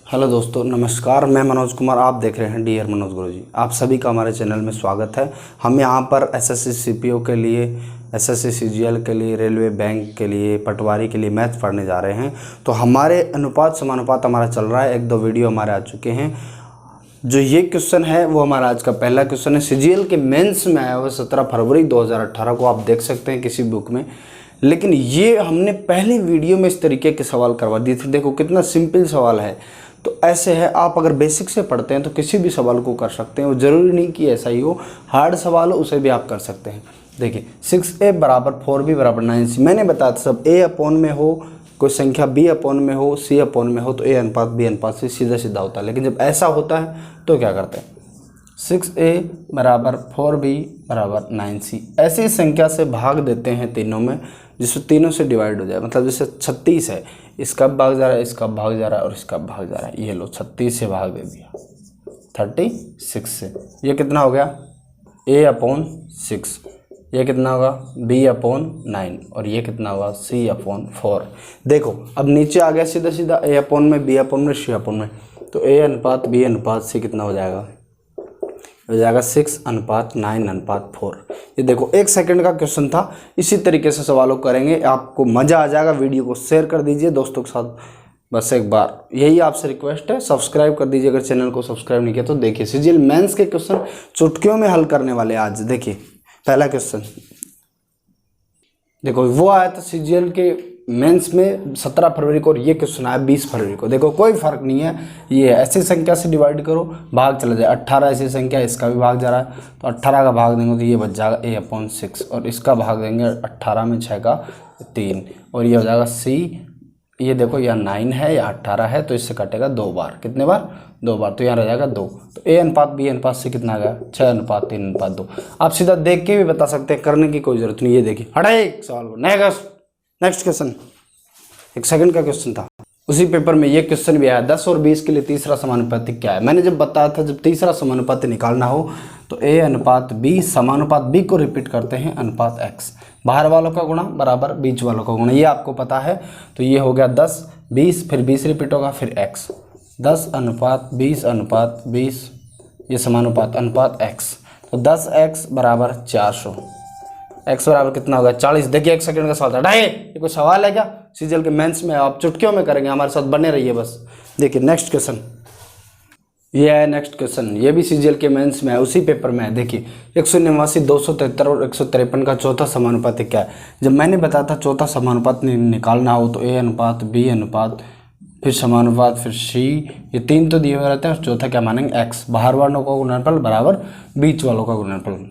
Hello दोस्तों, नमस्कार। मैं मनोज कुमार, आप देख रहे हैं डियर मनोज गुरुजी। आप सभी का हमारे चैनल में स्वागत है। हम यहाँ पर एसएससी सीपीओ के लिए, एसएससी सीजीएल के लिए, रेलवे बैंक के लिए, पटवारी के लिए मैथ पढ़ने जा रहे हैं। तो हमारे अनुपात समानुपात हमारा चल रहा है। एक दो वीडियो हमारे आ चुके हैं। जो ये क्वेश्चन है वो हमारा आज का पहला क्वेश्चन है। सीजीएल के मेंस में आया हुआ 17 फरवरी 2018 को, आप देख सकते हैं किसी बुक में। लेकिन ये हमने पहली वीडियो में इस तरीके के सवाल करवा दिए थे। देखो कितना सिंपल सवाल है। तो ऐसे है, आप अगर बेसिक से पढ़ते हैं तो किसी भी सवाल को कर सकते हैं। वो ज़रूरी नहीं कि ऐसा ही हो, हार्ड सवाल हो उसे भी आप कर सकते हैं। देखिए 6a बराबर 4b बराबर 9c। मैंने बताया था सब a अपॉन में हो, कोई संख्या b अपॉन में हो, c अपॉन में हो तो a अनुपात b अनुपात c सीधा सीधा होता है। लेकिन जब ऐसा होता है तो क्या करते हैं, 6a बराबर 4b बराबर 9c ऐसी संख्या से भाग देते हैं तीनों में, जिससे तीनों से डिवाइड हो जाए। मतलब जैसे 36 है, इसका भाग जा रहा है, इसका भाग जा रहा है और इसका भाग जा रहा है। ये लो 36 से भाग दे दिया 36 से। ये कितना हो गया, a अपॉन 6। ये कितना होगा, b अपॉन 9। और ये कितना होगा, c अपॉन 4। देखो अब नीचे आ गया सीधा सीधा, a अपॉन में, b अपॉन में, c अपॉन में। तो a अनुपात b अनुपात c कितना हो जाएगा, हो जाएगा 6 अनुपात 9 अनुपात 4। ये देखो 1 सेकंड का क्वेश्चन था। इसी तरीके से सवालों करेंगे, आपको मज़ा आ जाएगा। वीडियो को शेयर कर दीजिए दोस्तों के साथ। बस एक बार यही आपसे रिक्वेस्ट है, सब्सक्राइब कर दीजिए अगर चैनल को सब्सक्राइब नहीं किया तो। देखिए सीजीएल मेंस के क्वेश्चन चुटकियों में हल करने वाले आज। देखिए पहला क्वेश्चन देखो, वो आया था सीजीएल के मेंस में 17 फरवरी को और ये क्वेश्चन आया 20 फरवरी को। देखो कोई फर्क नहीं है, ये ऐसी संख्या से डिवाइड करो, भाग चला जाए। 18 ऐसी संख्या, इसका भी भाग जा रहा है तो 18 का भाग देंगे तो ये बच जाएगा a अपॉन 6। और इसका भाग देंगे 18 में 6 का 3 और ये हो जाएगा c। ये देखो यहाँ 9 है या 18 है तो इससे कटेगा 2 बार। कितने बार, 2 बार। तो यहाँ रह जाएगा 2। तो a अनुपात b अनुपात c कितना आ गया, 6 अनुपात 3 अनुपात 2। आप सीधा देख के भी बता सकते हैं, करने की कोई जरूरत नहीं। ये देखिए हटे सवाल। नेक्स्ट क्वेश्चन 1 सेकंड का क्वेश्चन था। उसी पेपर में ये क्वेश्चन भी आया, 10 और 20 के लिए तीसरा समानुपाती क्या है। मैंने जब बताया था जब तीसरा समानुपाती निकालना हो तो a अनुपात b समानुपात b को रिपीट करते हैं अनुपात x। बाहर वालों का गुणा बराबर बीच वालों का गुणा, ये आपको पता है। तो ये हो गया 10 20, फिर 20 रिपीट होगा, फिर x। 10 अनुपात 20 अनुपात 20, ये समानुपात अनुपात x। तो 10x बराबर 400। x बराबर कितना होगा, 40। देखिए 1 सेकंड का सवाल था। ढाई, ये कोई सवाल है क्या? सीजीएल के मेंस में आप चुटकियों में करेंगे, हमारे साथ बने रहिए बस। देखिए नेक्स्ट क्वेश्चन, ये है नेक्स्ट क्वेश्चन। ये भी सीजीएल के मेंस में है, उसी पेपर में है। देखिए 189, 273 और 153 का चौथा समानुपात क्या है। जब मैंने बताया था चौथा समानुपात निकालना हो तो a अनुपात b अनुपात, फिर समानुपात, फिर c, ये 3 तो दिए हुए रहते हैं और चौथा क्या मानेंगे, x। बाहर वालों का गुणनफल बराबर बीच वालों का गुणनफल।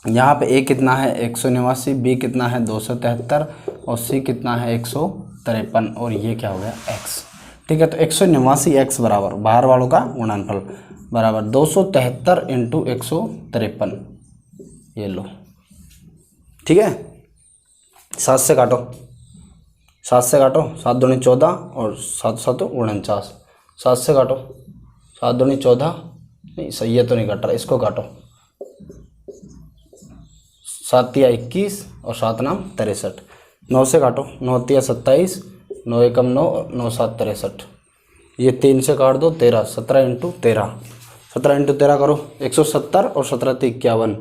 यहाँ पे a कितना है 189, b कितना है 273 और c कितना है 153 और ये क्या हो गया x। ठीक है, तो 189 x बराबर बाहर वालों का गुणनफल बराबर 273 इंटू 153। ये लो, ठीक है। 7 से काटो, 7 से काटो, 7 दूनी 14 और 7 7 49। 7 से काटो, 7 दूनी 14, नहीं सही है तो नहीं कट रहा, इसको काटो। 7 या 21 और 7 नाम 63। 9 से काटो, 9 तिया 27, 9 एकम 9, 9 7 63। ये 3 से काट दो 13, 17 इंटू 13, 17 इंटू 13 करो 170 और 17 × 51,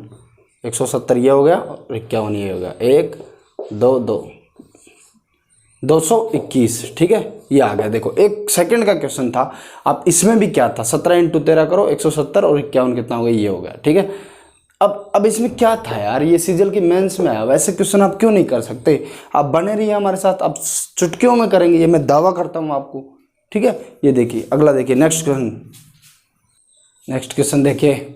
170 ये हो गया और 51 ये हो गया। 1 2 2 221। ठीक है, ये आ गया। देखो 1 सेकंड का क्वेश्चन था। अब इसमें भी क्या था, 17 इंटू 13 करो 170 और 51 कितना हो गया, ये हो गया। ठीक है, अब इसमें क्या था यार, ये सीजीएल की मेंस में आया। वैसे क्वेश्चन आप क्यों नहीं कर सकते? आप बने रहिए हमारे साथ, आप चुटकियों में करेंगे, ये मैं दावा करता हूँ आपको। ठीक है, ये देखिए अगला, देखिए नेक्स्ट क्वेश्चन देखिए।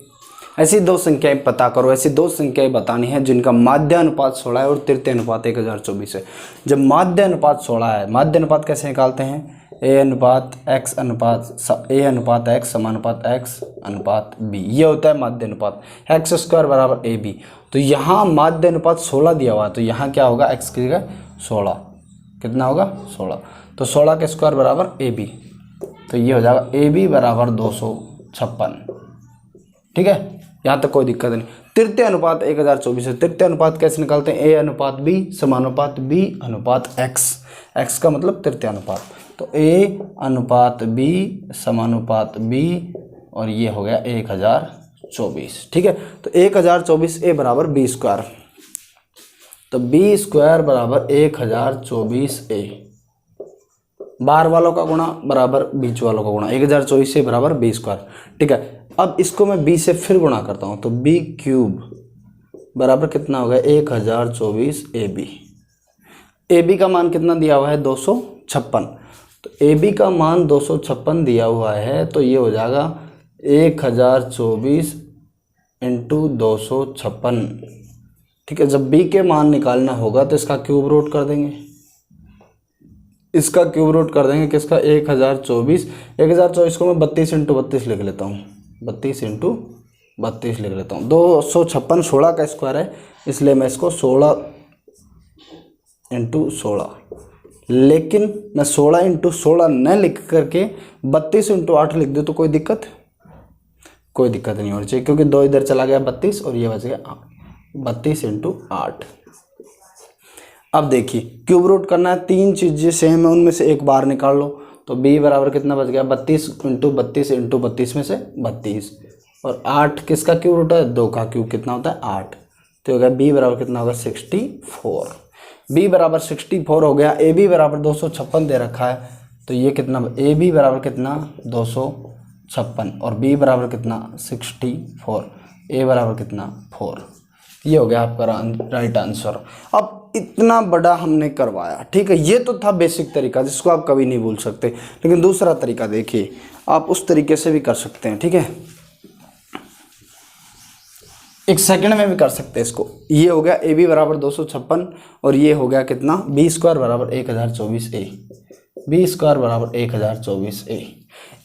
ऐसी 2 संख्याएं पता करो। ऐसी 2 संख्याएं बतानी है जिनका माध्य अनुपात 16 है और तृतीय अनुपात 1024 है। जब माध्य अनुपात 16 है, माध्य अनुपात कैसे निकालते हैं, a अनुपात x अनुपात a अनुपात x समानुपात x अनुपात b, ये होता है माध्य अनुपात। x स्क्वायर बराबर ab। तो यहाँ माध्य अनुपात 16 दिया हुआ है, तो यहाँ क्या होगा, x की जगह 16 कितना होगा 16। तो 16 के स्क्वायर बराबर ab, तो ये हो जाएगा ab बराबर 256। ठीक है, यहाँ तक कोई दिक्कत नहीं। तृतीय अनुपात 1024 है। तृतीय अनुपात कैसे निकालते हैं, a अनुपात b समानुपात b अनुपात x। x का मतलब तृतीय अनुपात। तो A अनुपात B समानुपात B और ये हो गया 1024। ठीक है, तो 1024 A बराबर B स्क्वायर, तो B स्क्वायर बराबर 1024 A, बाहर वालों का गुणा बराबर बीच वालों का गुणा, 1024 से बराबर B स्क्वायर। ठीक है, अब इसको मैं B से फिर गुणा करता हूँ, तो B क्यूब बराबर कितना होगा 1024 AB। AB का मान कितना दिया हुआ है 256, तो AB का मान 256 दिया हुआ है, तो ये हो जाएगा 1024 इंटू 256। ठीक है, जब B के मान निकालना होगा तो इसका क्यूब रूट कर देंगे, इसका क्यूब रूट कर देंगे किसका 1024 को मैं 32 इंटू 32 लिख लेता हूँ, 32 इंटू 32 लिख लेता हूँ। 256 16 का स्क्वायर है, इसलिए मैं इसको 16 इंटू 16, लेकिन मैं 16 इंटू 16 न लिख करके 32 इंटू 8 लिख दूँ तो कोई दिक्कत नहीं होनी चाहिए, क्योंकि 2 इधर चला गया 32 और ये बच गया 32 इंटू 8। अब देखिए क्यूब रूट करना है, 3 चीज़ें सेम है, उनमें से एक बार निकाल लो, तो B बराबर कितना बच गया 32 इंटू 32 इंटू 32 में से 32, और 8 किसका क्यूब रूट है 2 का क्यूब कितना होता है 8, तो हो गया B बराबर कितना होगा 64। B बराबर 64 हो गया। AB बराबर 256 दे रखा है, तो ये कितना AB बराबर कितना 256 और B बराबर कितना 64, A बराबर कितना 4। ये हो गया आपका राइट आंसर। अब इतना बड़ा हमने करवाया, ठीक है, ये तो था बेसिक तरीका जिसको आप कभी नहीं भूल सकते, लेकिन दूसरा तरीका देखिए, आप उस तरीके से भी कर सकते हैं। ठीक है, 1 सेकंड में भी कर सकते हैं इसको। ये हो गया AB बराबर 256 और ये हो गया कितना B स्क्वायर बराबर 1024 A, B स्क्वायर बराबर 1024 A।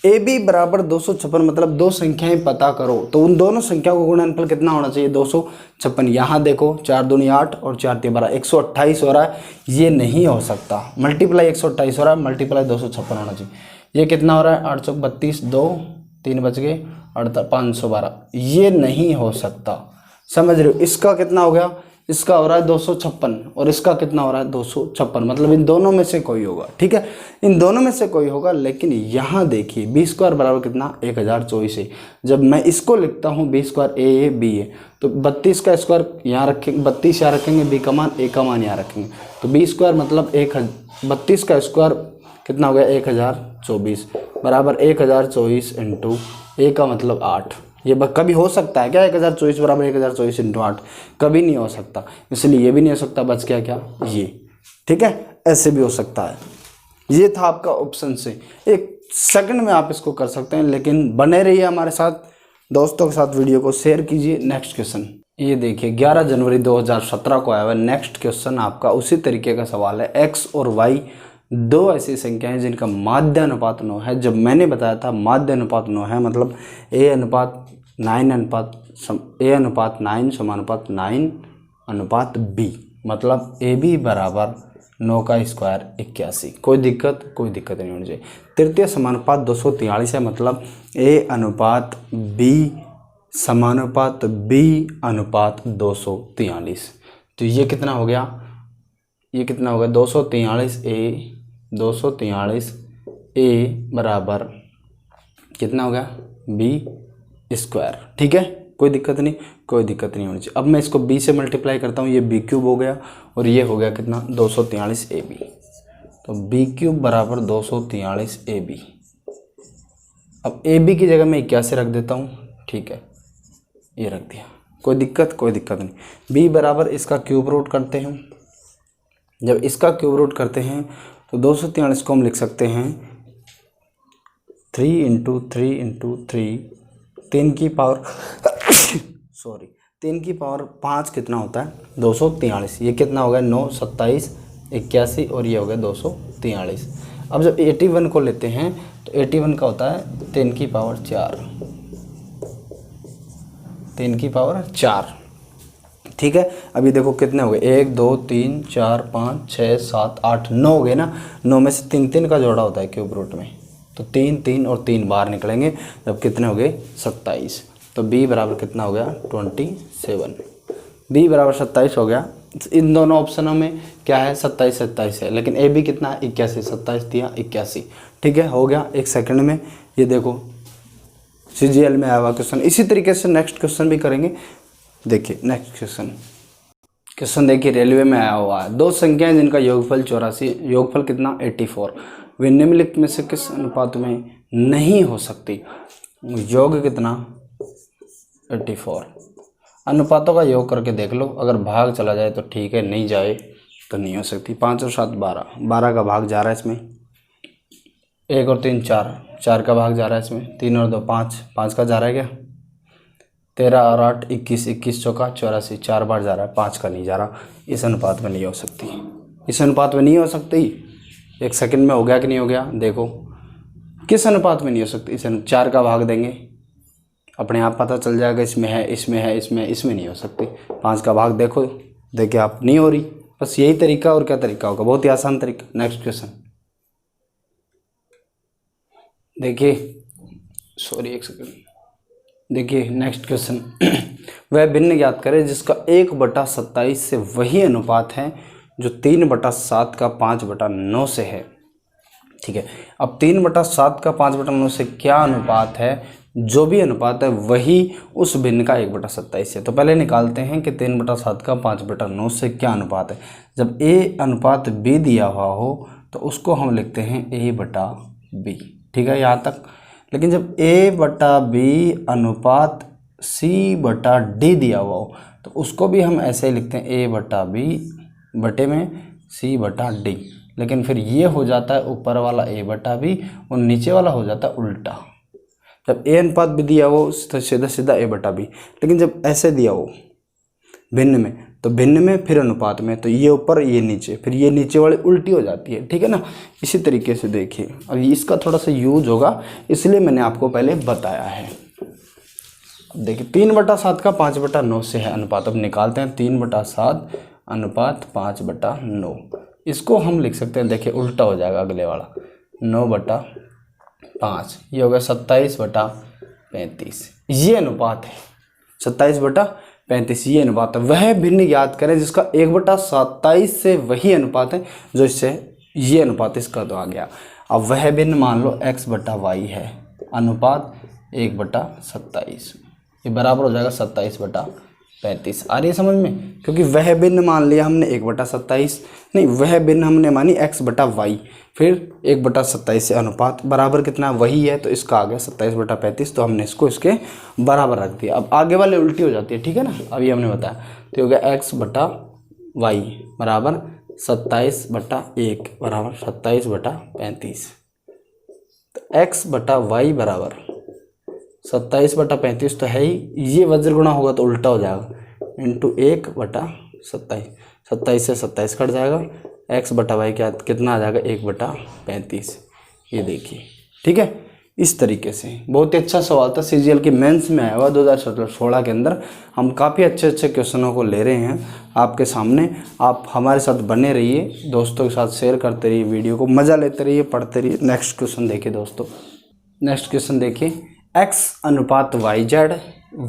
AB बराबर 256 मतलब दो संख्याएं पता करो, तो उन दोनों संख्या को गुणनफल कितना होना चाहिए 256। यहाँ देखो 4 दूनी 8 और 4 3 12 128 हो रहा है, ये नहीं हो सकता, मल्टीप्लाई 128 हो रहा है, मल्टीप्लाई 256 होना चाहिए। ये कितना हो रहा है 8 चौक 32, 2 3 बच गए 512, ये नहीं हो सकता, समझ रहे हो। इसका कितना हो गया, इसका हो रहा है 256 और इसका कितना हो रहा है 256, मतलब इन दोनों में से कोई होगा। ठीक है, इन दोनों में से कोई होगा, लेकिन यहाँ देखिए B स्क्वायर बराबर कितना 1024 है। जब मैं इसको लिखता हूँ B स्क्वायर A B है, तो 32 का स्क्वायर यहाँ रखेंगे, 32 यहाँ रखेंगे, B का मान A का मान यहाँ रखेंगे, तो B स्क्वायर मतलब 32 का स्क्वायर कितना हो गया 1024 बराबर 1024 इंटू A का मतलब 8। ये कभी हो सकता है क्या 1024 बराबर 1024 इंटू 8, कभी नहीं हो सकता, इसलिए ये भी नहीं हो सकता, बच गया क्या ये। ठीक है, ऐसे भी हो सकता है। ये था आपका ऑप्शन से। 1 सेकंड में आप इसको कर सकते हैं, लेकिन बने रहिए हमारे साथ, दोस्तों के साथ वीडियो को शेयर कीजिए। नेक्स्ट क्वेश्चन ये देखिए 11 जनवरी 2017 को आया हुआ नेक्स्ट क्वेश्चन आपका उसी तरीके का सवाल है। x और y दो ऐसी संख्याएं जिनका माध्य अनुपात 9 है। जब मैंने बताया था माध्य अनुपात 9 है, मतलब a अनुपात 9 समानुपात 9 अनुपात b, मतलब AB बराबर 9 का स्क्वायर 81। कोई दिक्कत नहीं होनी चाहिए। तृतीय समानुपात 243 है, मतलब A अनुपात B समानुपात B अनुपात 243। तो ये कितना हो गया, 243 A बराबर कितना हो गया B स्क्वायर। ठीक है, कोई दिक्कत नहीं होनी चाहिए। अब मैं इसको B से मल्टीप्लाई करता हूँ, ये B क्यूब हो गया और ये हो गया कितना 243 AB, तो B क्यूब बराबर 243 AB। अब AB की जगह मैं 81 रख देता हूँ, ठीक है, ये रख दिया, कोई दिक्कत नहीं। B बराबर इसका क्यूब रूट करते हैं, जब इसका क्यूब रूट करते हैं तो 243 को हम लिख सकते हैं 3 इंटू 3 3 की पावर 3 की पावर 5 कितना होता है 243। ये कितना हो गया 9 27 81 और ये हो गया 243। अब जब 81 को लेते हैं तो 81 का होता है 3 की पावर 4। ठीक है, अभी देखो कितने हो गए 1 2 3 4 5 6 7 8 9 हो गए ना। 9 में से 3 का जोड़ा होता है क्यूब रूट में, तो 3 और 3 बाहर निकलेंगे, जब कितने हो गए 27। तो B बराबर कितना हो गया 27। B बराबर 27 हो गया, इन दोनों ऑप्शनों में क्या है 27 27 है, लेकिन ए बी कितना है 81, 27 दिया 81। ठीक है, हो गया 1 सेकंड में। ये देखो CGL में आया हुआ क्वेश्चन। इसी तरीके से नेक्स्ट क्वेश्चन भी करेंगे। देखिए नेक्स्ट क्वेश्चन देखिए रेलवे में आया हुआ है। 2 संख्याएं जिनका योगफल 84, योगफल कितना 84, वे निम्नलिखित में से किस अनुपात में नहीं हो सकती। योग कितना 84। अनुपातों का योग करके देख लो, अगर भाग चला जाए तो ठीक है, नहीं जाए तो नहीं हो सकती। 5 और 7 12, 12 का भाग जा रहा है इसमें। 1 और 3 4, 4 का भाग जा रहा है इसमें। 3 और 2 5, 5 का जा रहा है क्या। 13 और 8 21, 21 चौका 84, 4 बार जा रहा है, 5 का नहीं जा रहा। इस अनुपात में नहीं हो सकती, इस अनुपात में नहीं हो सकती। 1 सेकंड में हो गया कि नहीं हो गया, देखो किस अनुपात में नहीं हो सकती। इस 4 का भाग देंगे, अपने आप पता चल जाएगा इसमें है, इसमें है, इसमें नहीं हो सकती। 5 का भाग देखो, देखिए आप नहीं हो रही। बस यही तरीका, और क्या तरीका होगा, बहुत ही आसान तरीका। नेक्स्ट क्वेश्चन देखिए, सॉरी 1 सेकंड, देखिए नेक्स्ट क्वेश्चन। वह भिन्न ज्ञात करे जिसका 1/27 से वही अनुपात है जो 3/7 का 5/9 से है। ठीक है, अब 3/7 का 5/9 से क्या अनुपात है, जो भी अनुपात है वही उस भिन्न का 1/27 है। तो पहले निकालते हैं कि 3/7 का 5/9 से क्या अनुपात है। जब A अनुपात B दिया हुआ हो तो उसको हम लिखते हैं A/B। ठीक है यहाँ तक। लेकिन जब A/B अनुपात C/D दिया हुआ हो तो उसको भी हम ऐसे ही लिखते हैं A/B बटे में C/D। लेकिन फिर ये हो जाता है ऊपर वाला A/B और नीचे वाला हो जाता है उल्टा। जब A अनुपात भी दिया हो तो सीधा सीधा A/B, लेकिन जब ऐसे दिया हो भिन्न में, तो भिन्न में फिर अनुपात में, तो ये ऊपर ये नीचे, फिर ये नीचे वाली उल्टी हो जाती है। ठीक है ना। इसी तरीके से देखिए, अब इसका थोड़ा सा यूज होगा, इसलिए मैंने आपको पहले बताया है। अब देखिए 3/7 का 5/9 से है अनुपात। अब निकालते हैं 3/7 अनुपात 5/9। इसको हम लिख सकते हैं, देखिए उल्टा हो जाएगा अगले वाला, 9/5। ये हो गया 27/35। ये अनुपात है 27/35, ये अनुपात है। वह भिन्न ज्ञात करें जिसका 1/27 से वही अनुपात है जो इससे ये अनुपात इसका तो आ गया। अब वह भिन्न मान लो x/y है, अनुपात 1/27, ये बराबर हो जाएगा 27/35। आ रही है समझ में, क्योंकि वह भिन्न मान लिया हमने 1/27, नहीं वह भिन्न हमने मानी x/y, फिर 1/27 से अनुपात बराबर कितना वही है, तो इसका आ गया 27/35। तो हमने इसको इसके बराबर रख दिया। अब आगे वाले उल्टी हो जाती है, ठीक है ना, अभी हमने बताया। तो हो गया x/y बराबर 27/1 बराबर 27/35। तो x/y बराबर 27/35 तो है ही, ये वज्र गुणा होगा तो उल्टा हो जाएगा, इंटू 1/27। 27 से 27 कट जाएगा, x/y क्या कितना आ जाएगा 1/35। ये देखिए, ठीक है। इस तरीके से बहुत ही अच्छा सवाल था, CGL के मेंस में आया हुआ 2016 के अंदर। हम काफ़ी अच्छे अच्छे क्वेश्चनों को ले रहे हैं आपके सामने। आप हमारे साथ बने रहिए, दोस्तों के साथ शेयर करते रहिए, वीडियो को मज़ा लेते रहिए, पढ़ते रहिए। नेक्स्ट क्वेश्चन देखिए दोस्तों, नेक्स्ट क्वेश्चन देखिए, x अनुपात YZ,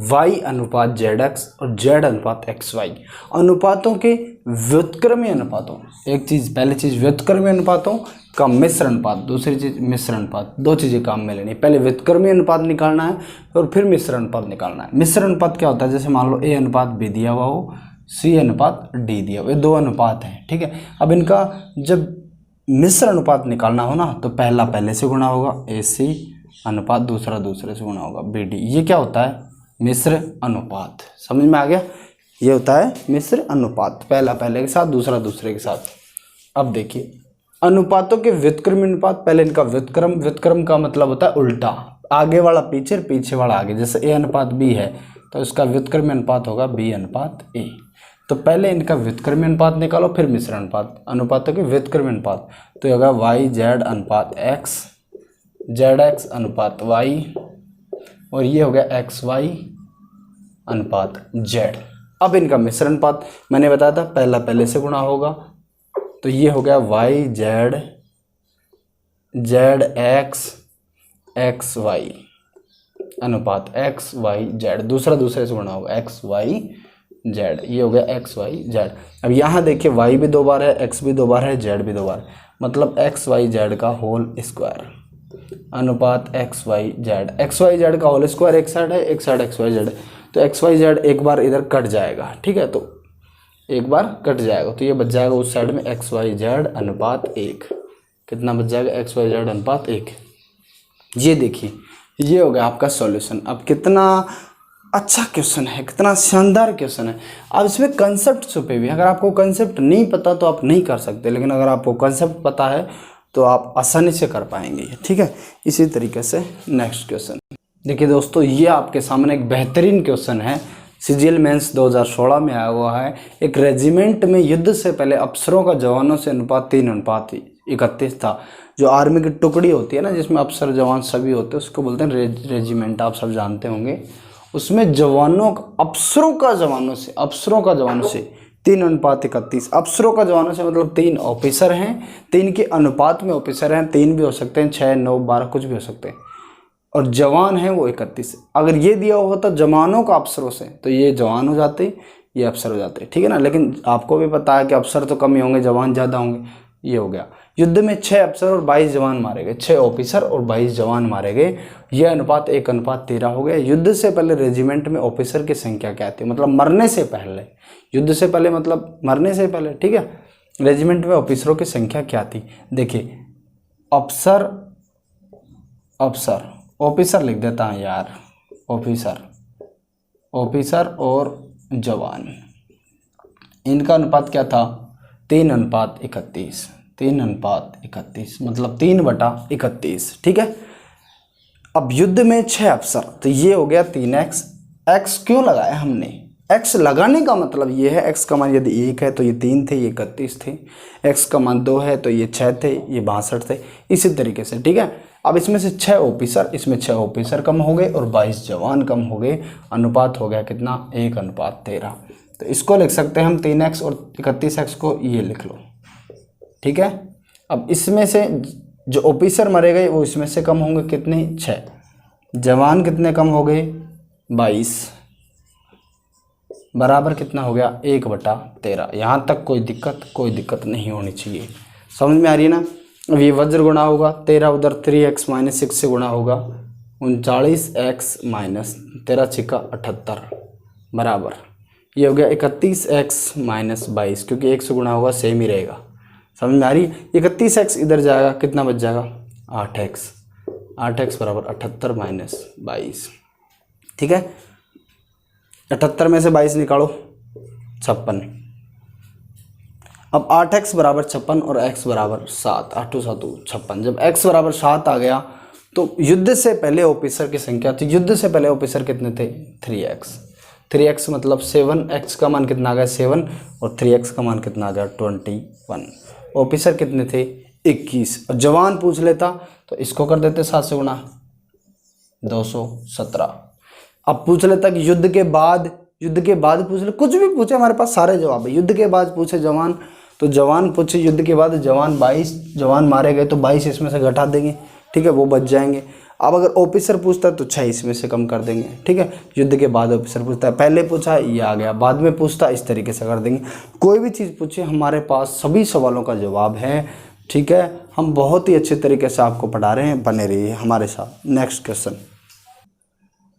y अनुपात ZX और Z अनुपात XY अनुपातों के व्युत्क्रमी अनुपातों, एक चीज़ पहली चीज़ व्युत्क्रमी अनुपातों का मिश्र अनुपात, दूसरी चीज़ मिश्र अनुपात। दो चीज़ें काम में लेनी, पहले व्युत्क्रमी अनुपात निकालना है और फिर मिश्र अनुपात निकालना है। मिश्र अनुपात क्या होता है, जैसे मान लो A अनुपात B दिया हुआ हो, C अनुपात D दिया हुआ, ये दो अनुपात हैं, ठीक है। अब इनका जब मिश्र अनुपात निकालना हो ना, तो पहला पहले से गुणा होगा AC अनुपात, दूसरा दूसरे से गुणा होगा BD। ये क्या होता है, मिश्र अनुपात। समझ में आ गया, ये होता है मिश्र अनुपात, पहला पहले के साथ, दूसरा दूसरे के साथ। अब देखिए अनुपातों के व्युत्क्रमी अनुपात, पहले इनका व्युत्क्रम, व्युत्क्रम का मतलब होता है उल्टा, आगे वाला पीछे, पीछे वाला आगे। जैसे A अनुपात B है तो इसका व्युत्क्रमी अनुपात होगा B अनुपात A। तो पहले इनका व्युत्क्रमी अनुपात निकालो, फिर मिश्र अनुपात, अनुपातों के व्युत्क्रमी अनुपात। तो ये होगा YZ अनुपात X, ZX अनुपात Y, और ये हो गया XY अनुपात Z। अब इनका मिश्र अनुपात मैंने बताया था पहला पहले से गुणा होगा, तो ये हो गया YZ ZX XY अनुपात XYZ, दूसरा दूसरे से गुणा होगा XYZ। जेड, ये हो गया एक्स वाई जेड। अब यहाँ देखिए वाई भी 2 बार है, एक्स भी 2 बार है, जेड भी 2 बार, मतलब एक्स वाई जेड का होल स्क्वायर अनुपात X Y Z. X Y Z का होल स्क्वायर एक साइड है, एक साइड एक्स वाई जेड है, तो एक्स वाई जेड एक बार इधर कट जाएगा, ठीक है, तो एक बार कट जाएगा, तो ये बच जाएगा उस साइड में एक्स वाई जेड अनुपात 1। कितना बच जाएगा? एक्स वाई जेड अनुपात 1। ये देखिए, ये हो गया आपका सॉल्यूशन। अब कितना अच्छा क्वेश्चन है, कितना शानदार क्वेश्चन है। अब इसमें कंसेप्ट छुपे हुए हैं, अगर आपको कंसेप्ट नहीं पता तो आप नहीं कर सकते, लेकिन अगर आपको कंसेप्ट पता है तो आप आसानी से कर पाएंगे, ठीक है। इसी तरीके से नेक्स्ट क्वेश्चन देखिए दोस्तों, ये आपके सामने एक बेहतरीन क्वेश्चन है, सीजीएल मेंस 2016 में आया हुआ है। एक रेजिमेंट में युद्ध से पहले अफसरों का जवानों से अनुपात 3:31 था। जो आर्मी की टुकड़ी होती है ना, जिसमें अफसर जवान सभी होते हैं, उसको बोलते हैं रेजिमेंट, आप सब जानते होंगे। उसमें जवानों अफसरों का जवानों से 3:31। अफसरों का जवानों से मतलब 3 ऑफिसर हैं, 3 के अनुपात में ऑफिसर हैं, 3 भी हो सकते हैं, 6, 9, 12 कुछ भी हो सकते हैं, और जवान है वो 31। अगर ये दिया हुआ होता जवानों का अफसरों से, तो ये जवान हो जाते, ये अफसर हो जाते, ठीक है ना। लेकिन आपको भी पता है कि अफसर तो कम ही होंगे, जवान ज़्यादा होंगे। ये हो गया, युद्ध में 6 अफसर और 22 जवान मारे गए, 6 ऑफिसर और 22 जवान मारे गए। यह अनुपात 1:13 हो गया। युद्ध से पहले रेजिमेंट में ऑफिसर की संख्या क्या थी? मतलब मरने से पहले, युद्ध से पहले मतलब मरने से पहले, ठीक है। रेजिमेंट में ऑफिसरों की संख्या क्या थी? देखिए, ऑफिसर लिख देता हूँ यार, ऑफिसर और जवान, इनका अनुपात क्या था? 3:31। 3:31 मतलब 3/31, ठीक है। अब युद्ध में 6 अफसर, तो ये हो गया 3x। x क्यों लगाया हमने? x लगाने का मतलब ये है, x का मान यदि 1 है तो ये 3 थे, ये 31 थे। x का मान 2 है तो ये 6 थे, ये 62 थे, इसी तरीके से, ठीक है। अब इसमें से 6 ऑफिसर, इसमें 6 ऑफिसर कम हो गए और 22 जवान कम हो गए। अनुपात हो गया कितना? 1:13। तो इसको लिख सकते हैं हम 3x, और 31x को ये लिख लो, ठीक है। अब इसमें से जो ऑफिसर मरे गए वो इसमें से कम होंगे, कितने? 6। जवान कितने कम हो गए? 22, बराबर कितना हो गया? 1/13। यहाँ तक कोई दिक्कत नहीं होनी चाहिए, समझ में आ रही है ना। अब ये वज्र गुणा होगा, 13 उधर 3x - 6 से गुणा होगा, 39x - 13 छिका 78, बराबर ये हो गया 31x - 22, क्योंकि 1 से गुणा होगा, सेम ही रहेगा, समझ में आ रही है। 31x इधर जाएगा, कितना बच जाएगा? 8x। 8x बराबर 78 - 22, ठीक है। 78 में से 22 निकालो, 56। अब 8x बराबर 56 और x बराबर 7, 8 × 7 = 56। जब x बराबर 7 आ गया तो युद्ध से पहले ऑफिसर की संख्या थी, युद्ध से पहले ऑफिसर कितने थे? 3x। 3x मतलब 7, x का मान कितना आ गया? 7, और 3x का मान कितना आ गया? 21। ऑफिसर कितने थे? 21। और जवान पूछ लेता तो इसको कर देते 7 से गुणा, 217। अब पूछ लेता कि युद्ध के बाद पूछ ले, कुछ भी पूछे, हमारे पास सारे जवाब है। युद्ध के बाद पूछे जवान, तो जवान पूछे युद्ध के बाद, जवान 22 जवान मारे गए तो 22 इसमें से घटा देंगे, ठीक है, वो बच जाएंगे। अब अगर ऑफिसर पूछता है तो 6 इसमें से कम कर देंगे, ठीक है। युद्ध के बाद ऑफिसर पूछता है, पहले पूछा ये आ गया, बाद में पूछता, इस तरीके से कर देंगे। कोई भी चीज़ पूछे, हमारे पास सभी सवालों का जवाब है, ठीक है। हम बहुत ही अच्छे तरीके से आपको पढ़ा रहे हैं, बने रहिए हमारे साथ।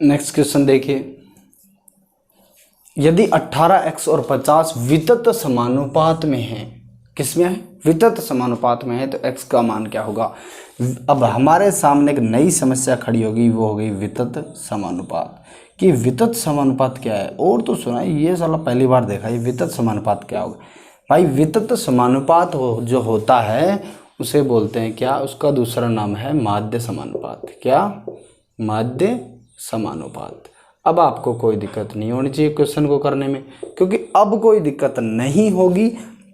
नेक्स्ट क्वेश्चन देखिए, यदि 18x और 50 वितत समानुपात में है, किसमें है? वितत समानुपात में है, तो x का मान क्या होगा? अब हमारे सामने एक नई समस्या खड़ी होगी, वो हो गई वितत समानुपात। कि वितत समानुपात क्या है? और तो सुना है, ये साला पहली बार देखा है, वितत समानुपात क्या होगा? भाई वितत समानुपात जो होता है उसे बोलते हैं क्या? उसका दूसरा नाम है माध्य समानुपात। क्या? माध्य समानुपात। अब आपको कोई दिक्कत नहीं होनी चाहिए क्वेश्चन को करने में, क्योंकि अब कोई दिक्कत नहीं होगी।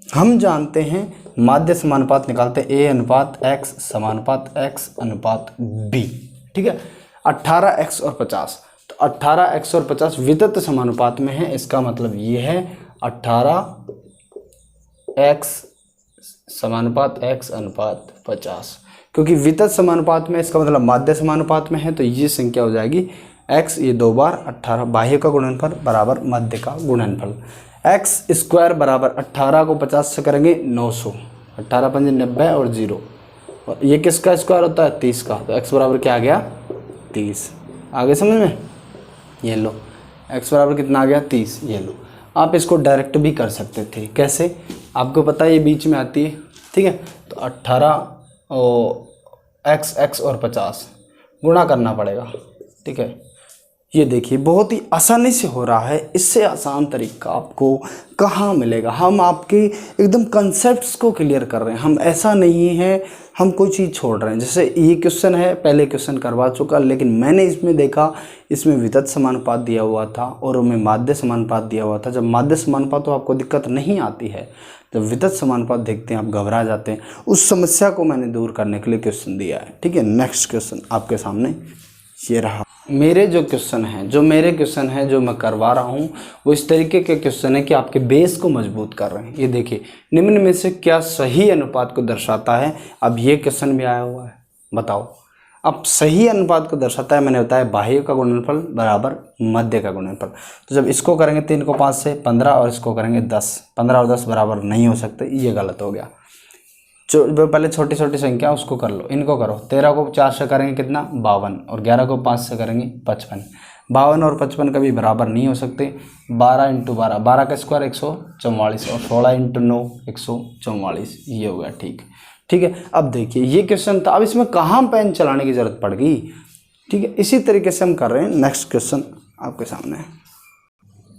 हम जानते हैं माध्य समानुपात निकालते हैं, A/X समानुपात X अनुपात B, ठीक है। 18x और 50, तो 18x और 50 वितत समानुपात में है, इसका मतलब ये है 18x समानुपात X अनुपात 50, क्योंकि वितत समानुपात में, इसका मतलब माध्य समानुपात में है, तो ये संख्या हो जाएगी x ये 2 बार 18, बाह्य का गुणनफल बराबर मध्य का गुणनफल। एक्स स्क्वायर बराबर 18 को 50 से करेंगे 900, 18 पंजे 90 और 0, और ये किसका स्क्वायर होता है 30 का, तो x बराबर क्या आ गया 30। आगे समझ में, ये लो x बराबर कितना आ गया 30, ये लो। आप इसको डायरेक्ट भी कर सकते थे, कैसे आपको पता है ये बीच में आती है, ठीक है। तो 18 और x और 50 गुणा करना पड़ेगा, ठीक है। ये देखिए बहुत ही आसानी से हो रहा है, इससे आसान तरीका आपको कहाँ मिलेगा। हम आपके एकदम कंसेप्ट्स को क्लियर कर रहे हैं, हम ऐसा नहीं है हम कोई चीज़ छोड़ रहे हैं। जैसे ये क्वेश्चन है, पहले क्वेश्चन करवा चुका, लेकिन मैंने इसमें देखा इसमें वितथ समानुपात दिया हुआ था और में माध्य समानुपात दिया हुआ था। जब माध्य समानुपात तो आपको दिक्कत नहीं आती है, जब वितथ समानुपात देखते हैं आप घबरा जाते हैं। उस समस्या को मैंने दूर करने के लिए क्वेश्चन दिया है, ठीक है। नेक्स्ट क्वेश्चन आपके सामने ये रहा। मेरे जो क्वेश्चन हैं जो मैं करवा रहा हूँ वो इस तरीके के क्वेश्चन है कि आपके बेस को मजबूत कर रहे हैं। ये देखिए, निम्न में से क्या सही अनुपात को दर्शाता है। अब ये क्वेश्चन भी आया हुआ है, बताओ। अब सही अनुपात को दर्शाता है, मैंने बताया बाह्य का गुणनफल बराबर मध्य का गुणनफल। तो जब इसको करेंगे 3 को 5 से 15 और इसको करेंगे 10, 15 और 10 बराबर नहीं हो सकते, ये गलत हो गया। जो पहले छोटी छोटी संख्या उसको कर लो, इनको करो। 13 को 4 से करेंगे कितना 52, और 11 को 5 से करेंगे 55। 52 और 55 कभी बराबर नहीं हो सकते। 12 × 12, 12 का स्क्वायर 144, और 16 × 9 144, ये हो गया, ठीक है। अब देखिए ये क्वेश्चन था, अब इसमें कहाँ पेन चलाने की जरूरत पड़ गई, ठीक है। इसी तरीके से हम कर रहे हैं। नेक्स्ट क्वेश्चन आपके सामने,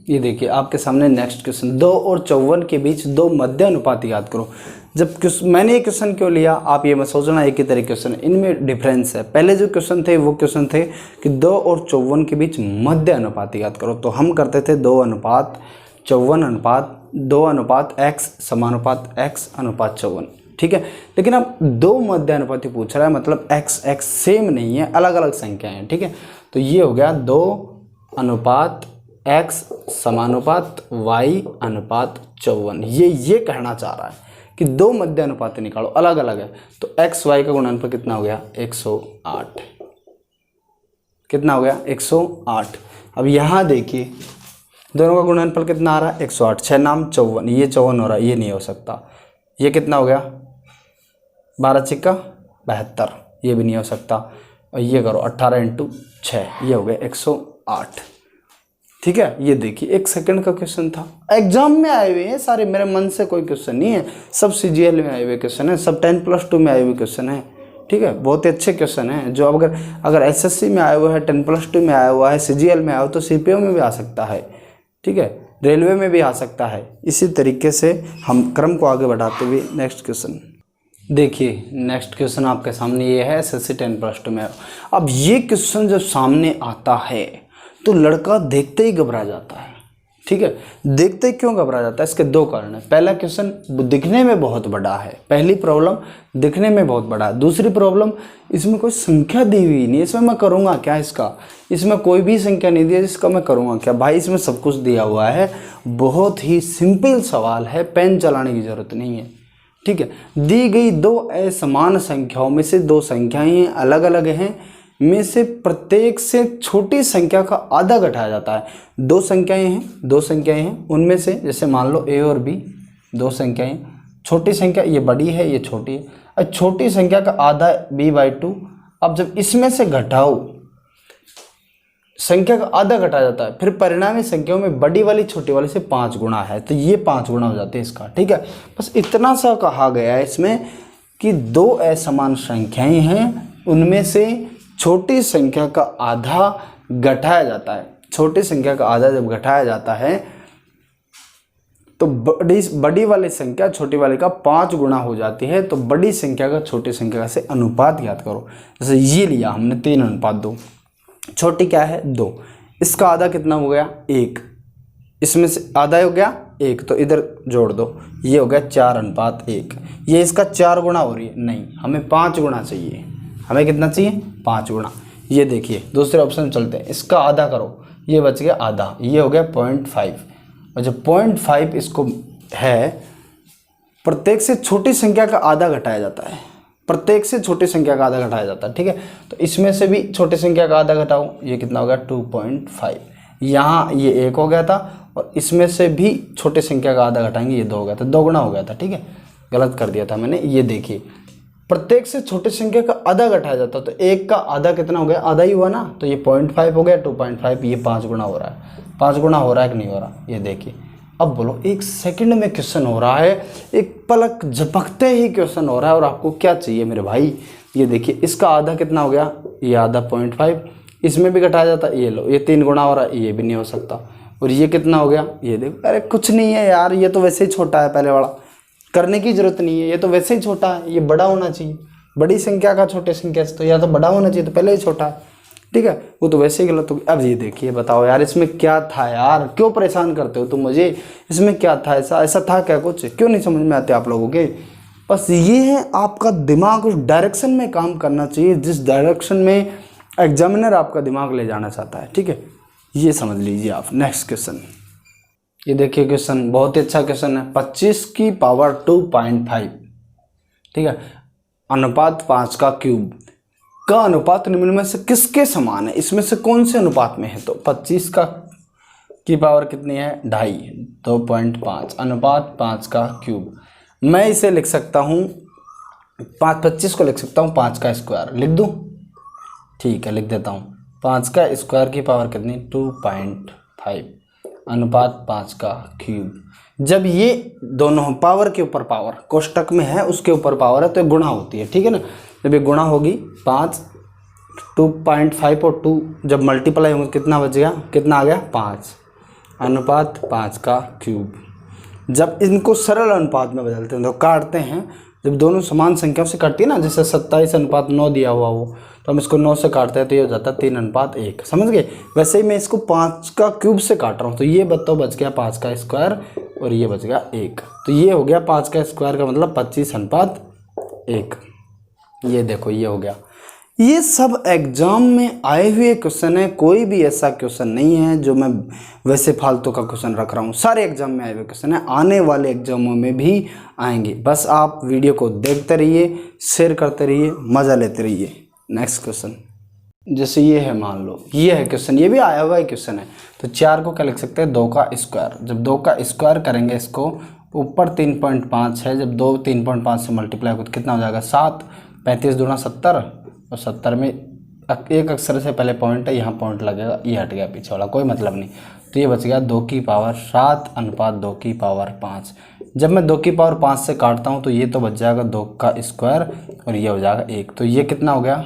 ये देखिए आपके सामने नेक्स्ट क्वेश्चन। 2 और 54 के बीच 2 मध्य अनुपात याद करो। जब मैंने ये क्वेश्चन क्यों लिया, आप ये मत सोचना एक ही तरह क्वेश्चन, इनमें डिफरेंस है। पहले जो क्वेश्चन थे वो क्वेश्चन थे कि 2 और 54 के बीच मध्य अनुपात याद करो। तो हम करते थे 2 अनुपात 54 अनुपात 2 अनुपात x समानुपात x अनुपात 54, ठीक है। लेकिन अब 2 मध्य अनुपात पूछ रहा है, मतलब x सेम नहीं है, अलग अलग संख्या है, ठीक है। तो ये हो गया 2 अनुपात x समानुपात y अनुपात 54। ये कहना चाह रहा है कि 2 मध्य अनुपात निकालो, अलग अलग है। तो x y का गुणनफल कितना हो गया 108, कितना हो गया 108। अब यहाँ देखिए दोनों का गुणनफल कितना आ रहा है 108, 6 नाम 54, ये 54 हो रहा है, ये नहीं हो सकता। ये कितना हो गया 12 छिक्का 72, ये भी नहीं हो सकता। और ये करो 18 × 6, ये हो गया 108, ठीक है। ये देखिए 1 सेकंड का क्वेश्चन था, एग्जाम में आए हुए हैं सारे, मेरे मन से कोई क्वेश्चन नहीं है, सब CGL में आए हुए क्वेश्चन है, सब 10+2 में आए हुए क्वेश्चन है, ठीक है। बहुत ही अच्छे क्वेश्चन है, जो अगर SSC में आया हुआ है, 10+2 में आया हुआ है, CGL में आया हो तो CPO में भी आ सकता है, ठीक है, रेलवे में भी आ सकता है। इसी तरीके से हम क्रम को आगे बढ़ाते हुए नेक्स्ट क्वेश्चन देखिए। नेक्स्ट क्वेश्चन आपके सामने ये है, SSC 10+2 में। अब ये क्वेश्चन जब सामने आता है तो लड़का देखते ही घबरा जाता है, ठीक है। देखते ही क्यों घबरा जाता है, इसके 2 कारण है। पहला क्वेश्चन दिखने में बहुत बड़ा है, पहली प्रॉब्लम दिखने में बहुत बड़ा है। दूसरी प्रॉब्लम इसमें कोई संख्या दी हुई नहीं, इसमें मैं करूँगा क्या, इसमें कोई भी संख्या नहीं दी है, जिसका मैं करूँगा क्या। भाई इसमें सब कुछ दिया हुआ है, बहुत ही सिंपल सवाल है, पेन चलाने की ज़रूरत नहीं है, ठीक है। दी गई 2 असमान संख्याओं में से 2 संख्याएँ अलग अलग हैं, में से प्रत्येक से छोटी संख्या का आधा घटाया जाता है। 2 संख्याएं हैं, उनमें से जैसे मान लो a और b 2 संख्याएं, छोटी संख्या ये बड़ी है ये छोटी है, और छोटी संख्या का आधा b/2। अब जब इसमें से घटाओ, संख्या का आधा घटाया जाता है, फिर परिणामी संख्याओं में बड़ी वाली छोटी वाली से 5 गुना है, तो ये 5 गुना हो जाते हैं इसका, ठीक है। बस इतना सा कहा गया है इसमें कि 2 असमान संख्याएं हैं, उनमें से छोटी संख्या का आधा घटाया जाता है। छोटी संख्या का आधा जब घटाया जाता है तो बड़ी वाली संख्या छोटी वाली का 5 गुना हो जाती है। तो बड़ी संख्या का छोटी संख्या से अनुपात याद करो। जैसे ये लिया हमने 3:2, छोटी क्या है 2, इसका आधा कितना हो गया 1, इसमें से आधा हो गया 1, तो इधर जोड़ दो, ये हो गया 4:1। ये इसका 4 गुना हो रही है, नहीं हमें 5 गुना चाहिए। हमें कितना चाहिए 5 गुना। ये देखिए दूसरे ऑप्शन में चलते हैं, इसका आधा करो, ये बच गया आधा, ये हो गया 0.5। और जब 0.5 इसको है, प्रत्येक से छोटी संख्या का आधा घटाया जाता है, प्रत्येक से छोटी संख्या का आधा घटाया जाता है, ठीक है। तो इसमें से भी छोटी संख्या का आधा घटाओ, ये कितना हो गया 2.5। यहाँ ये 1 हो गया था और इसमें से भी छोटी संख्या का आधा घटाएंगे, ये 2 हो गया था, 2 गुना हो गया था, ठीक है। गलत कर दिया था मैंने, ये देखिए प्रत्येक से छोटी संख्या का आधा घटाया जाता, तो 1 का आधा कितना हो गया, आधा ही हुआ ना, तो ये 0.5 हो गया, 2.5, ये 5 गुना हो रहा है। 5 गुना हो रहा है कि नहीं हो रहा, ये देखिए। अब बोलो 1 सेकंड में क्वेश्चन हो रहा है, एक पलक झपकते ही क्वेश्चन हो रहा है, और आपको क्या चाहिए मेरे भाई। ये देखिए इसका आधा कितना हो गया, ये आधा 0.5, इसमें भी घटाया जाता, ये लो, ये 3 गुना हो रहा है, ये भी नहीं हो सकता। और ये कितना हो गया, ये देखो, अरे कुछ नहीं है यार, ये तो वैसे ही छोटा है, पहले वाला करने की जरूरत नहीं है, ये तो वैसे ही छोटा है, ये बड़ा होना चाहिए। बड़ी संख्या का छोटे संख्या से तो या तो बड़ा होना चाहिए, तो पहले ही छोटा है, ठीक है, वो तो वैसे ही गलत हो गया। अब ये देखिए, बताओ यार इसमें क्या था यार, क्यों परेशान करते हो तुम मुझे, इसमें क्या था, ऐसा था क्या कुछ, क्यों नहीं समझ में आते आप लोगों के। बस ये है, आपका दिमाग उस डायरेक्शन में काम करना चाहिए जिस डायरेक्शन में एग्जामिनर आपका दिमाग ले जाना चाहता है, ठीक है, ये समझ लीजिए आप। नेक्स्ट क्वेश्चन, ये देखिए क्वेश्चन बहुत ही अच्छा क्वेश्चन है। 25 की पावर 2.5, ठीक है, अनुपात 5 का क्यूब का अनुपात निम्न में से किसके समान है, इसमें से कौन से अनुपात में है। तो 25 की पावर कितनी है, 2.5, 2.5 अनुपात 5 का क्यूब। मैं इसे लिख सकता हूँ 25 को लिख सकता हूँ 5 का स्क्वायर, लिख दूँ, ठीक है लिख देता हूँ। 5 का स्क्वायर की पावर कितनी, 2.5 अनुपात 5 का क्यूब। जब ये दोनों पावर के ऊपर पावर कोष्टक में है, उसके ऊपर पावर है, तो गुणा होती है, ठीक है ना। जब ये गुणा होगी 5, 2.5 और 2 जब मल्टीप्लाई होंगे कितना बच गया, कितना आ गया 5 अनुपात 5 का क्यूब। जब इनको सरल अनुपात में बदलते हैं तो काटते हैं, जब दोनों समान संख्याओं से कटती है ना, जैसे 27 अनुपात 9 दिया हुआ हो, तो हम इसको 9 से काटते हैं तो ये हो जाता है 3 अनुपात 1, समझ गए। वैसे ही मैं इसको 5 का क्यूब से काट रहा हूँ, तो ये बताओ बच गया 5 का स्क्वायर और ये बच गया 1, तो ये हो गया 5 का स्क्वायर का मतलब 25 अनुपात 1। ये देखो ये हो गया। ये सब एग्जाम में आए हुए क्वेश्चन है, कोई भी ऐसा क्वेश्चन नहीं है जो मैं वैसे फालतू का क्वेश्चन रख रहा हूँ, सारे एग्जाम में आए हुए क्वेश्चन है, आने वाले एग्जामों में भी आएंगे। बस आप वीडियो को देखते रहिए, शेयर करते रहिए, मज़ा लेते रहिए। नेक्स्ट क्वेश्चन, जैसे ये है, मान लो ये है क्वेश्चन, ये भी आया हुआ है क्वेश्चन है, तो 4 को क्या लिख सकते हैं, 2 का स्क्वायर। जब 2 का स्क्वायर करेंगे, इसको ऊपर 3.5 है, जब 2 3.5 से मल्टीप्लाई हो तो कितना हो जाएगा 7, 35 दूना 70, और 70 में एक अक्षर से पहले पॉइंट है, यहाँ पॉइंट लगेगा, ये हट गया पीछे वाला, कोई मतलब नहीं। तो ये बच गया 2 की पावर 7 अनुपात 2 की पावर 5। जब मैं 2 की पावर 5 से काटता हूँ तो ये तो बच जाएगा 2 का स्क्वायर और ये हो जाएगा 1, तो ये कितना हो गया,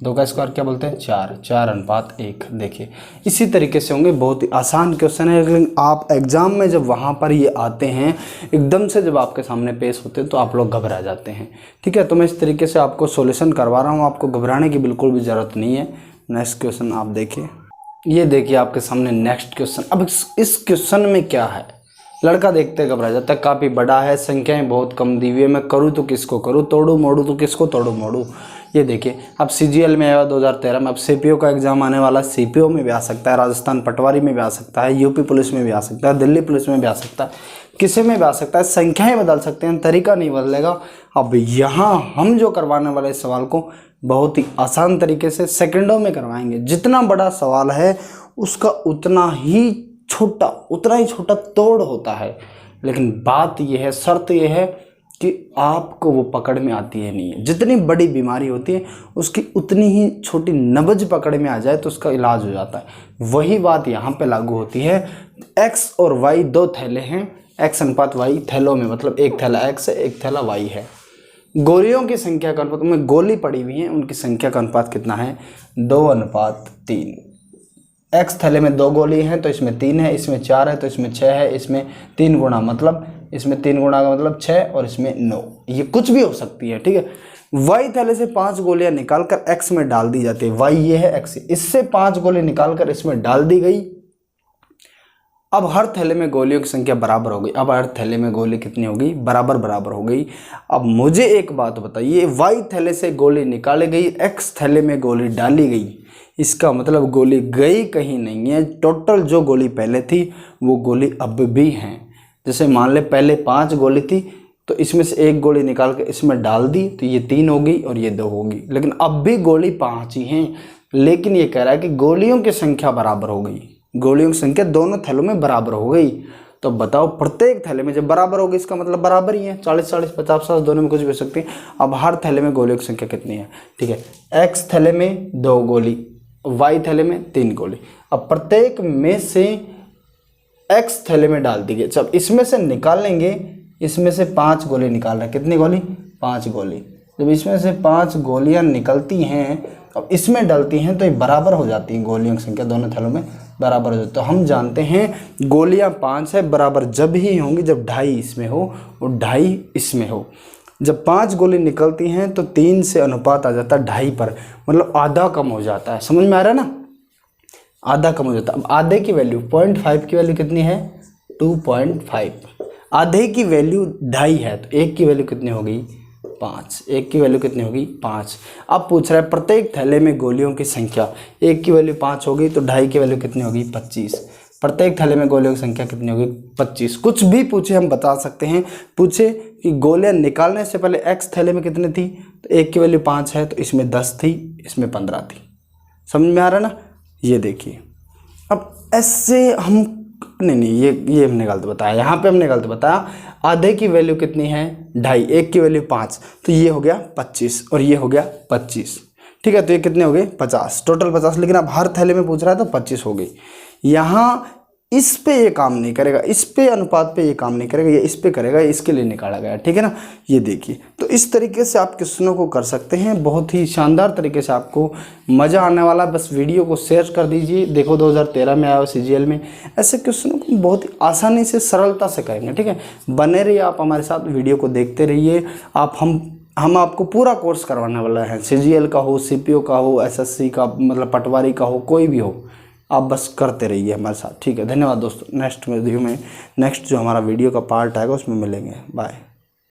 2 का स्क्वायर क्या बोलते हैं 4 अनुपात 1। देखिए इसी तरीके से होंगे, बहुत ही आसान क्वेश्चन है, लेकिन आप एग्जाम में जब वहाँ पर ये आते हैं, एकदम से जब आपके सामने पेश होते हैं तो आप लोग घबरा जाते हैं, ठीक है। तो मैं इस तरीके से आपको सॉल्यूशन करवा रहा हूँ, आपको घबराने की बिल्कुल भी ज़रूरत नहीं है। नेक्स्ट क्वेश्चन आप देखिए, ये देखिए आपके सामने नेक्स्ट क्वेश्चन। अब इस क्वेश्चन में क्या है, लड़का देखते घबरा जाता है, काफ़ी बड़ा है, संख्याएं बहुत कम दी हुई है, मैं करूँ तो किसको करूँ, तोड़ू मोड़ू तो किसको तोड़ू मोड़ू। ये देखिए अब CGL में आया 2013 में, अब CPO का एग्जाम आने वाला, CPO में भी आ सकता है, राजस्थान पटवारी में भी आ सकता है, UP पुलिस में भी आ सकता है, दिल्ली पुलिस में भी आ सकता है, किसी में भी आ सकता है। संख्याएं बदल सकते हैं, तरीका नहीं बदलेगा। अब यहाँ हम जो करवाने वाले इस सवाल को बहुत ही आसान तरीके से सेकंडों में करवाएंगे। जितना बड़ा सवाल है उसका उतना ही छोटा तोड़ होता है, लेकिन बात यह है, शर्त यह है कि आपको वो पकड़ में आती है नहीं है। जितनी बड़ी बीमारी होती है उसकी उतनी ही छोटी नब्ज पकड़ में आ जाए तो उसका इलाज हो जाता है। वही बात यहाँ पे लागू होती है। X और Y 2 थैले हैं, X अनुपात Y थैलों में, मतलब एक थैला X है, एक थैला Y है। गोलियों की संख्या का अनुपात, उनमें गोली पड़ी हुई है, उनकी संख्या का अनुपात कितना है, 2:3। X थैले में 2 गोली हैं तो इसमें 3 है, इसमें 4 है तो इसमें 6 है, इसमें 3 गुना, मतलब इसमें 3 गुना का मतलब 6 और इसमें 9, ये कुछ भी हो सकती है, ठीक है। Y थैले से 5 गोलियां निकालकर X में डाल दी जाती है, Y ये है, X इससे 5 गोली निकालकर इसमें डाल दी गई। अब हर थैले में गोलियों की संख्या बराबर हो गई। अब हर थैले में गोली कितनी हो गई, बराबर हो गई। अब मुझे एक बात बताइए, Y थैले से गोली निकाली गई, X थैले में गोली डाली गई, इसका मतलब गोली गई कहीं नहीं है। टोटल जो गोली पहले थी वो गोली अब भी हैं। जैसे मान ले पहले 5 गोली थी, तो इसमें से एक गोली निकाल के इसमें डाल दी तो ये 3 होगी और ये 2 होगी। लेकिन अब भी गोली 5 ही हैं, लेकिन ये कह रहा है कि गोलियों की संख्या बराबर हो गई, गोलियों की संख्या दोनों थैलों में बराबर हो गई। तो बताओ प्रत्येक थैले में जब बराबर होगी इसका मतलब बराबर ही है, 40-40, 50-50 दोनों में कुछ भी हो सकती है। अब हर थैले में गोलियों की संख्या कितनी है, ठीक है, एक्स थैले में 2 गोली, वाई थैले में 3 गोली। अब प्रत्येक में से एक्स थैले में डाल दी गई, जब इसमें से निकालेंगे, इसमें से 5 गोली निकाल रहे हैं, कितनी गोली, 5 गोली। जब इसमें से 5 गोलियां निकलती हैं अब इसमें डलती हैं तो ये बराबर हो जाती हैं, गोलियों की संख्या दोनों थैलों में बराबर हो जाती है। तो हम जानते हैं गोलियां 5 है, बराबर जब ही होंगी जब 2.5 इसमें हो और 2.5 इसमें हो। जब 5 गोली निकलती हैं तो 3 से अनुपात आ जाता है 2.5 पर, मतलब आधा कम हो जाता है। समझ में आ रहा है ना, आधा कम हो जाता है। अब आधे की वैल्यू 0.5 की वैल्यू कितनी है, 2.5, आधे की वैल्यू 2.5 है तो 1 की वैल्यू कितनी होगी, 5, 1 की वैल्यू कितनी होगी, 5। अब पूछ रहा है प्रत्येक थैले में गोलियों की संख्या, 1 की वैल्यू 5 होगी तो 2.5 की वैल्यू कितनी होगी, 25। प्रत्येक थैले में गोलियों की संख्या कितनी होगी, 25। कुछ भी पूछे हम बता सकते हैं। पूछे कि गोलियां निकालने से पहले एक्स थैले में कितनी थी, तो 1 की वैल्यू 5 है तो इसमें 10 थी, इसमें 15 थी। समझ में आ रहा है ना, ये देखिए। अब ऐसे हम नहीं ये हमने गलत बताया, यहाँ पे हमने गलत बताया। आधे की वैल्यू कितनी है, 2.5, 1 की वैल्यू 5, तो ये हो गया 25 और ये हो गया 25, ठीक है। तो ये कितने हो गए, 50, टोटल 50। लेकिन अब हर थैले में पूछ रहा है तो 25 हो गई। यहाँ इस पे ये काम नहीं करेगा, इस पे अनुपात पे ये काम नहीं करेगा, ये इस पे करेगा, इसके लिए निकाला गया, ठीक है ना। ये देखिए, तो इस तरीके से आप क्वेश्चनों को कर सकते हैं, बहुत ही शानदार तरीके से आपको मज़ा आने वाला। बस वीडियो को शेयर कर दीजिए। देखो 2013 में आया CGL में ऐसे क्वेश्चनों को बहुत ही आसानी से सरलता से करेंगे, ठीक है। बने रहिए आप हमारे साथ, वीडियो को देखते रहिए आप। हम आपको पूरा कोर्स करवाने वाला है, CGL का हो, CPO का हो, SSC का मतलब पटवारी का हो, कोई भी हो, आप बस करते रहिए हमारे साथ, ठीक है। धन्यवाद दोस्तों। नेक्स्ट वीडियो में नेक्स्ट जो हमारा वीडियो का पार्ट आएगा उसमें मिलेंगे। बाय।